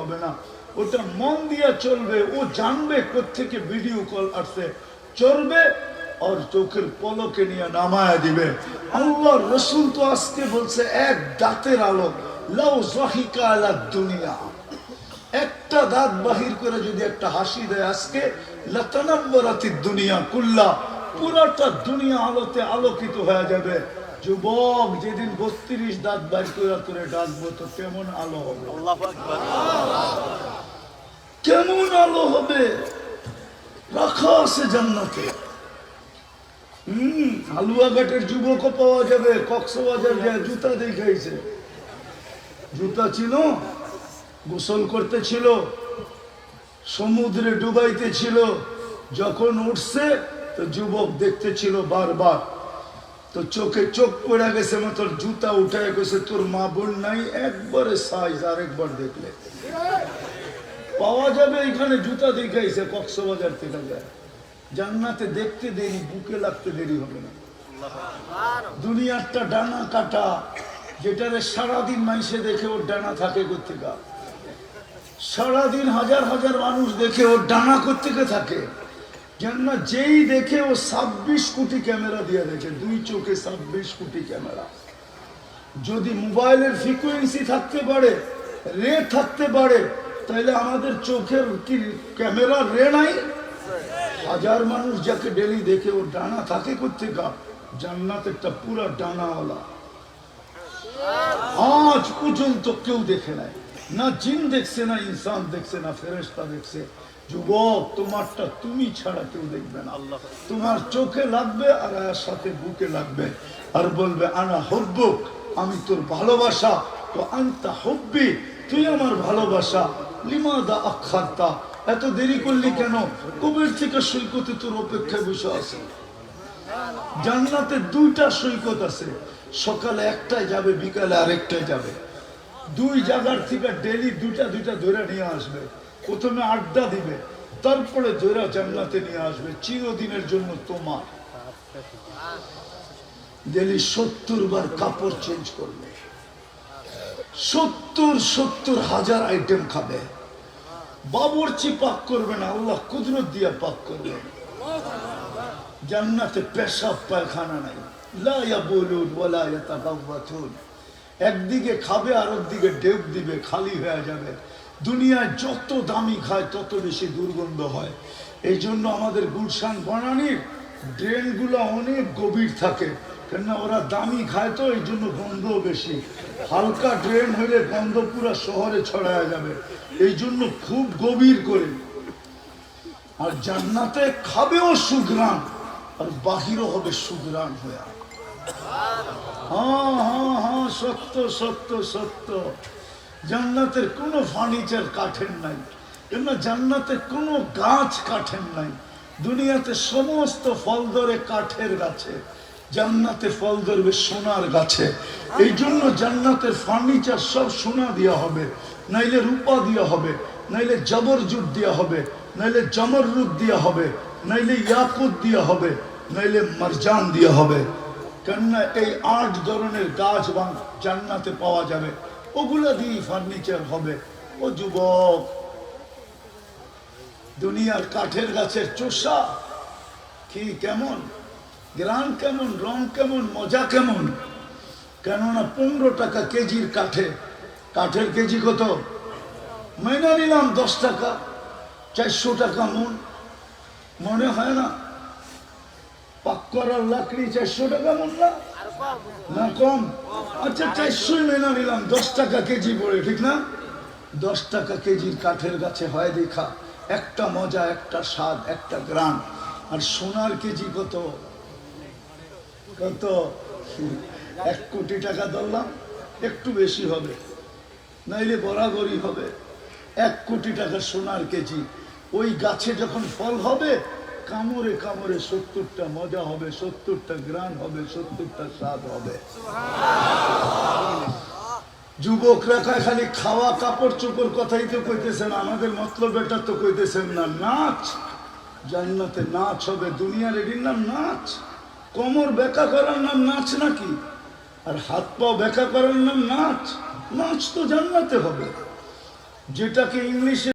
হবে না, ওটা মন দিয়ে চলবে। ও জানবে কোত্থেকে ভিডিও কল আসছে, চলবে আর চোখের পলকে নিয়ে নামায়া দিবে। আল্লাহর রাসূল তো আজকে বলছে এক দাঁতের আলো, লাউ যাহিকা আলা দুনিয়া, একটা দাঁত বাহির করে যদি একটা হাসি দেয় আজকে, লাতানাওয়ারাতিদ দুনিয়া কুল্লা, পুরাটা দুনিয়া আলোতে আলোকিত হয়ে যাবে। যুবক, যেদিন 32 দাঁত বাইর করে করে ডাকবো তো কেমন আলো হবে, আল্লাহু আকবার, কেমন আলো হবে, রাখা আছে জান্নাতে। হালুয়াঘাটের যুবকও পাওয়া যাবে, কক্সবাজার যায় জুতা দেখাইছে, জুতা ছিল, গোসল করতে ছিল, সমুদ্রে ডুবাইতে ছিল, যখন উঠছে তো যুবক দেখতে ছিল বারবার, তো চোখে চোখ পড়ে গেছে, তোর জুতা উঠায় গেছে, তোর মা বোন নাই, একবারে সাইজ আরেকবার দেখলে পাওয়া যাবে। এখানে জুতা দেখাইছে কক্সবাজার থেকে যায়, জান্নাতে দেখতে দেরি, বুকে লাগতে দেরি হবে না। দুনিয়ারটা ডানা কাটা, যেটারে সারাদিন মানুষে দেখে ওর ডানা থাকে কোথেকে, সারাদিন হাজার হাজার মানুষ দেখে ওর ডানা কোথেকে থাকে। জান্নাত যেই দেখে ও 26 কোটি ক্যামেরা দিয়ে দেখে, 2 চোখে 26 কোটি ক্যামেরা। যদি মোবাইলের ফ্রিকোয়েন্সি থাকতে পারে, রে থাকতে পারে, তাহলে আমাদের চোখের কি ক্যামেরা রে নাই? হাজার মানুষ যাকে ডেলি দেখে ওর ডানা থাকে কোথেকে, জান্নাত একটা পুরা ডানাওয়ালা। আজ পর্যন্ত কেউ দেখে নাই, না জিন দেখছে, না ইনসান দেখছে, না ফেরেশতা দেখছে। যুবক, তোমারটা তুমি ছাড়া কেউ দেখবে না। তোমার চোখে লাগবে আর এর সাথে বুকে লাগবে, আর বলবে আনা হুব্বুক, আমি তোর ভালোবাসা, তো আনতা হুব্বি, তুই আমার ভালোবাসা। লিমাদা আখারতা, এত দেরি করলি কেন? কবের থেকে সৈকতে তোর অপেক্ষায় বসে আছে। জান্নাতে 2টা সৈকত আছে, সকালে একটায় যাবে, বিকালে আরেকটায় যাবে। 2 জায়গার থেকে ডেলি দুইটা ধরে নিয়ে আসবে। প্রথমে আড্ডা দিবে, তারপরে ধরে জান্নাতে নিয়ে আসবে, চিরদিনের জন্য তোমার। ডেলি 70 বার কাপড় চেঞ্জ করবে, 70 হাজার আইটেম খাবে। বাবুর্চি পাক করবে না, আল্লাহ কুদরত দিয়ে পাক করবে। জান্নাতে পেশাব পায়খানা নাই, লা ইয়াবুলুন ওয়ালা ইয়াতাগাওয়াতুন। একদিকে খাবে আর একদিকে ডেক দিবে, খালি হয়ে যাবে। দুনিয়ায় যত দামি খায় তত বেশি দুর্গন্ধ হয়। এই জন্য আমাদের গুলশান বনানীর ড্রেনগুলো অনেক গভীর থাকে, কেননা ওরা দামি খায় তো, এই জন্য গন্ধও বেশি। হালকা ড্রেন হইলে গন্ধ পুরো শহরে ছড়ায় যাবে, এই জন্য খুব গভীর করে। আর জান্নাতে খাবেও সুঘ্রাণ, আর বাহিরও হবে সুঘ্রাণ হয়ে। হ্যাঁ, সত্য সত্য সত্য। জান্নাতের কোনো ফার্নিচার কাঠের নাই, কেননা জান্নাতে কোনো গাছ কাঠের নাই। দুনিয়াতে সমস্ত ফল ধরে কাঠের গাছে, জান্নাতে ফল ধরবে সোনার গাছে। এই জন্য জান্নাতের ফার্নিচার সব সোনা দেওয়া হবে, নাইলে রূপা দেওয়া হবে, নাইলে জবরজুট দেওয়া হবে, নাইলে জমররুদ দেওয়া হবে, নাইলে ইয়াকুত দেওয়া হবে, নাইলে মারজান দেওয়া হবে। কেননা এই 8 ধরনের গাছ জান্নাতে পাওয়া যাবে, ওগুলা দিয়ে ফার্নিচার হবে। ও যুবক, দুনিয়ার কাঠের গাছের চোষা কি কেমন, গ্রান কেমন, রং কেমন, মজা কেমন। কেননা 15 টাকা কেজির কাঠের কেজি কত? মাইনা নিলাম 10 টাকা, 400 টাকা মন। মনে হয় না পাক করার লাকড়ি 400 টাকা মন না কম? আচ্ছা 400 মেনা নিলাম, 10 টাকা কেজি পড়ে, ঠিক না? 10 টাকা কেজির কাঠের গাছে হয় দেখা একটা মজা, একটা স্বাদ, একটা গ্রান। আর সোনার কেজি কত? 1 কোটি টাকা ধরলাম, একটু বেশি হবে, নাইলে বরাবরই হবে। 1 কোটি টাকা সোনার কেজি। ওই গাছে যখন ফল হবে, কামড়ে কামড়ে 70টা মজা হবে, 70টা গ্রান হবে, 70টা স্বাদ হবে। যুবকরা খালি খাওয়া কাপড় চোপড় কথাই তো কইতেছেন, আমাদের মতলব এটা তো কইতেছেন না। নাচ, জান্নাতে নাচ হবে। দুনিয়ার এটির নাম নাচ। কোমর বেঁকা করার নাম নাচ নাকি? আর হাত পা বেঁকা করার নাম নাচ? নাচ তো জান্নাতে হবে। যেটাকে ইংলিশে